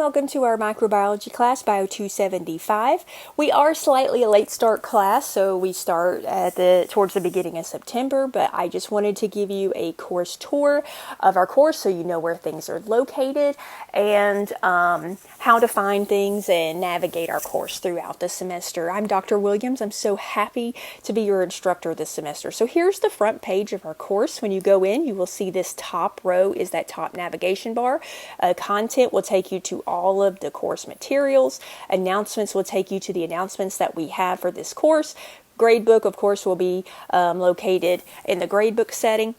welcome to our microbiology class, Bio275. We are slightly a late start class, so we start at towards the beginning of September, but I just wanted to give you a course tour of our course so you know where things are located and how to find things and navigate our course throughout the semester. I'm Dr. Williams. I'm so happy to be your instructor this semester. So here's the front page of our course. When you go in, you will see this top row is that top navigation bar. Content will take you to all of the course materials. Announcements will take you to the announcements that we have for this course. Gradebook, of course, will be located in the gradebook setting.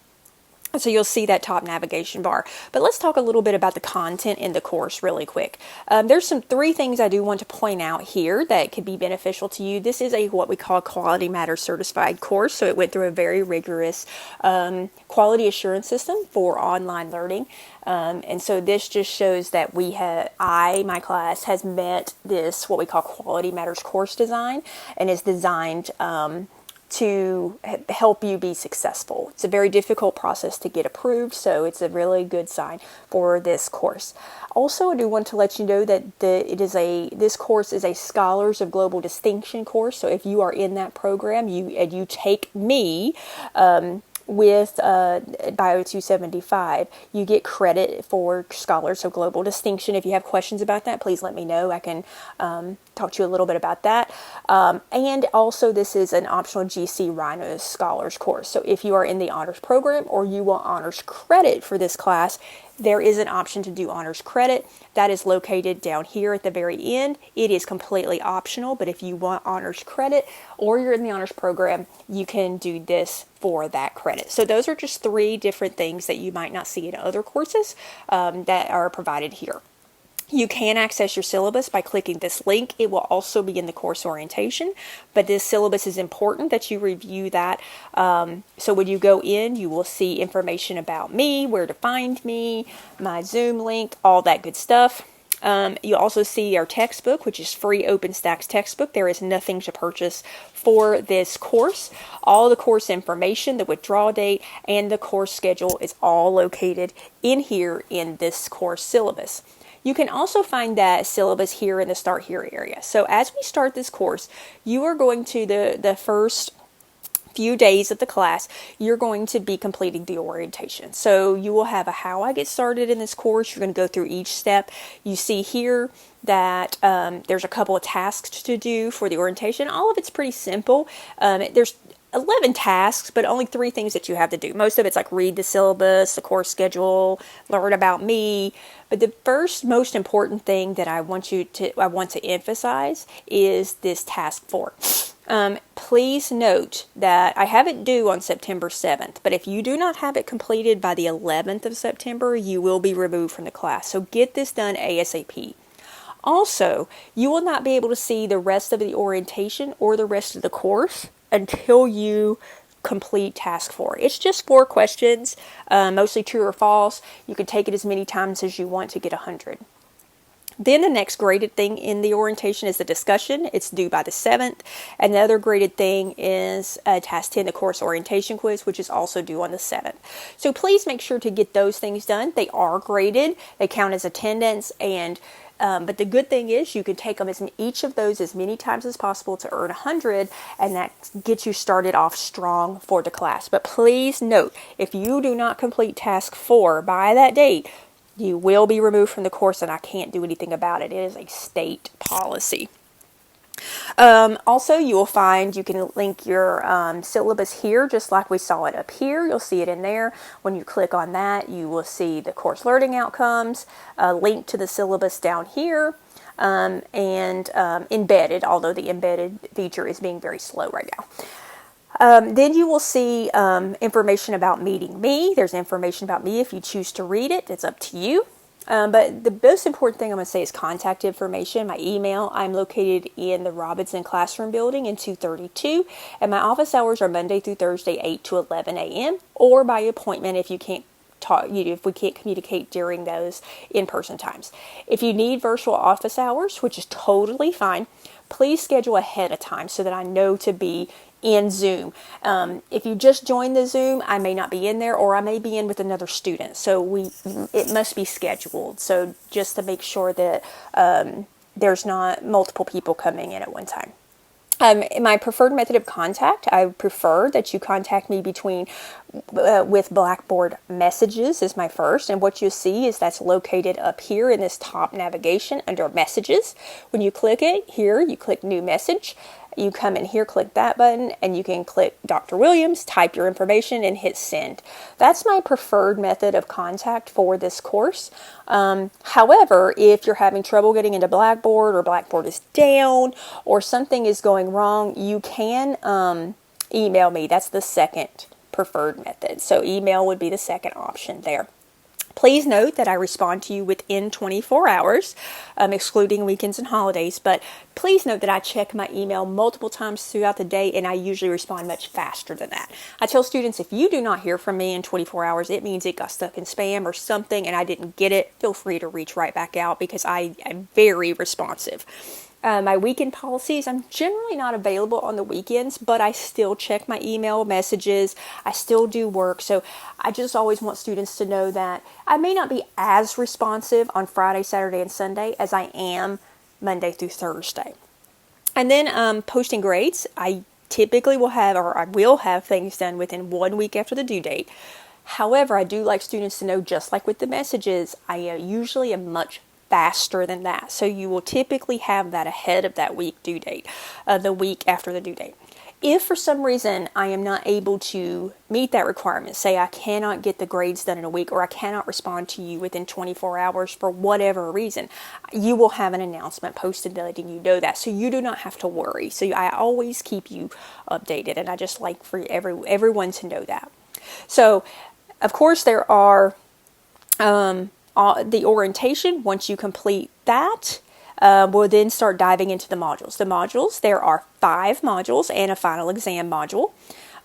So you'll see that top navigation bar. But let's talk a little bit about the content in the course really quick. There's three things I do want to point out here that could be beneficial to you. This is what we call a Quality Matters certified course. So it went through a very rigorous quality assurance system for online learning. And so this just shows that my class has met this, what we call Quality Matters course design, and is designed to help you be successful. It's a very difficult process to get approved, so it's a really good sign for this course. Also, I do want to let you know that this course is a Scholars of Global Distinction course. So if you are in that program, you take me with Bio275, you get credit for Scholars of Global Distinction. If you have questions about that, please let me know. I can talk to you a little bit about that. And also, this is an optional GC Rhinos Scholars course. So if you are in the honors program or you want honors credit for this class, there is an option to do honors credit. That is located down here at the very end. It is completely optional, but if you want honors credit or you're in the honors program, you can do this for that credit. So those are just three different things that you might not see in other courses that are provided here. You can access your syllabus by clicking this link. It will also be in the course orientation, but this syllabus is important that you review that. So when you go in, you will see information about me, where to find me, my Zoom link, all that good stuff. You also see our textbook, which is free OpenStax textbook. There is nothing to purchase for this course. All the course information, the withdrawal date, and the course schedule is all located in here in this course syllabus. You can also find that syllabus here in the Start Here area. So as we start this course, you are going to the first few days of the class, you're going to be completing the orientation. So you will have a how I get started in this course. You're going to go through each step. You see here that there's a couple of tasks to do for the orientation. All of it's pretty simple. There's 11 tasks, but only 3 things that you have to do. Most of it's like read the syllabus, the course schedule, learn about me. But the first most important thing that I want to emphasize is this task 4. Please note that I have it due on September 7th, but if you do not have it completed by the 11th of September, you will be removed from the class. So get this done ASAP. Also, you will not be able to see the rest of the orientation or the rest of the course until you complete task 4. It's just 4 questions, mostly true or false. You can take it as many times as you want to get 100. Then the next graded thing in the orientation is the discussion. It's due by the 7th. And the other graded thing is task 10, the course orientation quiz, which is also due on the 7th. So please make sure to get those things done. They are graded. They count as attendance, and but the good thing is you can take them each of those as many times as possible to earn 100, and that gets you started off strong for the class. But please note, if you do not complete task 4 by that date, you will be removed from the course, and I can't do anything about it. It is a state policy. Also, you can link your syllabus here, just like we saw it up here. You'll see it in there. When you click on that, you will see the course learning outcomes, a link to the syllabus down here, and embedded, although the embedded feature is being very slow right now. Then you will see information about meeting me. There's information about me if you choose to read it. It's up to you. But the most important thing I'm going to say is contact information, my email. I'm located in the Robinson Classroom Building in 232, and my office hours are Monday through Thursday, 8 to 11 a.m., or by appointment if you can't if we can't communicate during those in-person times. If you need virtual office hours, which is totally fine, please schedule ahead of time so that I know to be in Zoom. If you just joined the Zoom, I may not be in there, or I may be in with another student. So it must be scheduled. So just to make sure that there's not multiple people coming in at one time. My preferred method of contact, I prefer that you contact me with Blackboard Messages is my first. And what you'll see is that's located up here in this top navigation under Messages. When you click it, here you click New Message. You come in here, click that button, and you can click Dr. Williams, type your information, and hit send. That's my preferred method of contact for this course. However, if you're having trouble getting into Blackboard, or Blackboard is down, or something is going wrong, you can email me. That's the second preferred method. So email would be the second option there. Please note that I respond to you within 24 hours, excluding weekends and holidays, but please note that I check my email multiple times throughout the day, and I usually respond much faster than that. I tell students, if you do not hear from me in 24 hours, it means it got stuck in spam or something and I didn't get it. Feel free to reach right back out because I am very responsive. My weekend policies, I'm generally not available on the weekends, but I still check my email messages. I still do work. So I just always want students to know that I may not be as responsive on Friday, Saturday, and Sunday as I am Monday through Thursday. And then posting grades, I typically will have things done within 1 week after the due date. However, I do like students to know, just like with the messages, I usually am much faster than that. So you will typically have that ahead of that week due date, the week after the due date. If for some reason I am not able to meet that requirement, say I cannot get the grades done in a week, or I cannot respond to you within 24 hours for whatever reason, you will have an announcement posted letting you know that. So you do not have to worry. So I always keep you updated, and I just like for everyone to know that. So of course there are the orientation. Once you complete that, we'll then start diving into the modules. The modules, there are 5 modules and a final exam module.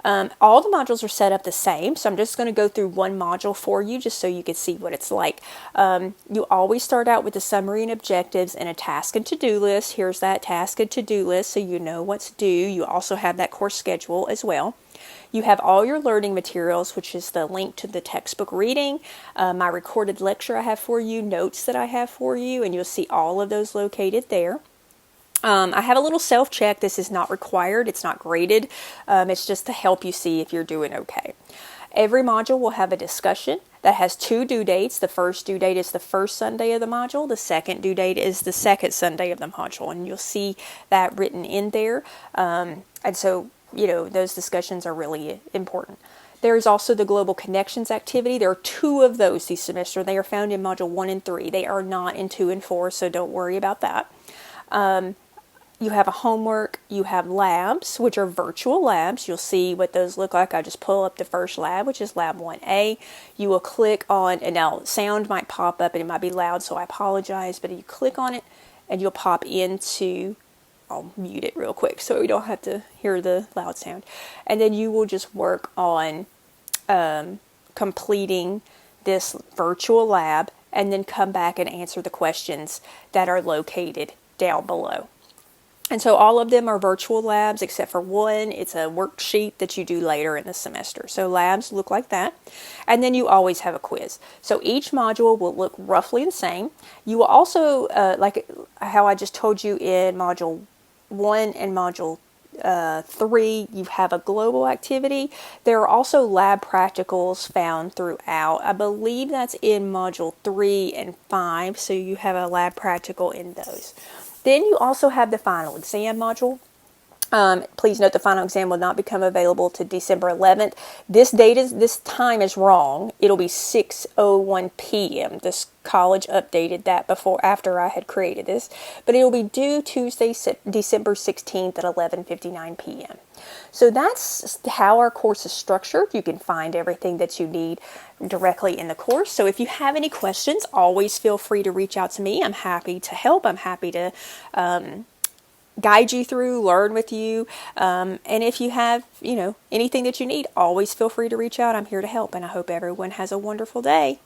All the modules are set up the same, so I'm just going to go through one module for you just so you can see what it's like. You always start out with a summary and objectives and a task and to-do list. Here's that task and to-do list so you know what to do. You also have that course schedule as well. You have all your learning materials, which is the link to the textbook reading, my recorded lecture I have for you, notes that I have for you, and you'll see all of those located there. I have a little self-check. This is not required. It's not graded. It's just to help you see if you're doing okay. Every module will have a discussion that has 2 due dates. The first due date is the first Sunday of the module. The second due date is the second Sunday of the module, and you'll see that written in there. And so, those discussions are really important. There is also the Global Connections activity. There are 2 of those this semester. They are found in Module 1 and 3. They are not in 2 and 4, so don't worry about that. You have a homework. You have labs, which are virtual labs. You'll see what those look like. I just pull up the first lab, which is Lab 1A. You will click on, and now sound might pop up, and it might be loud, so I apologize, but you click on it, and you'll pop into... I'll mute it real quick so we don't have to hear the loud sound. And then you will just work on completing this virtual lab, and then come back and answer the questions that are located down below. And so all of them are virtual labs except for one. It's a worksheet that you do later in the semester. So labs look like that. And then you always have a quiz. So each module will look roughly the same. You will also, like how I just told you in Module 1 and Module 3, you have a global activity. There are also lab practicals found throughout. I believe that's in Module 3 and 5, so you have a lab practical in those. Then you also have the final exam module. Please note the final exam will not become available to December 11th. This time is wrong. It'll be 6:01 p.m. This college updated that after I had created this, but it will be due Tuesday, December 16th at 11:59 p.m. So that's how our course is structured. You can find everything that you need directly in the course. So if you have any questions, always feel free to reach out to me. I'm happy to help. I'm happy to guide you through, learn with you. And if you have, anything that you need, always feel free to reach out. I'm here to help, and I hope everyone has a wonderful day.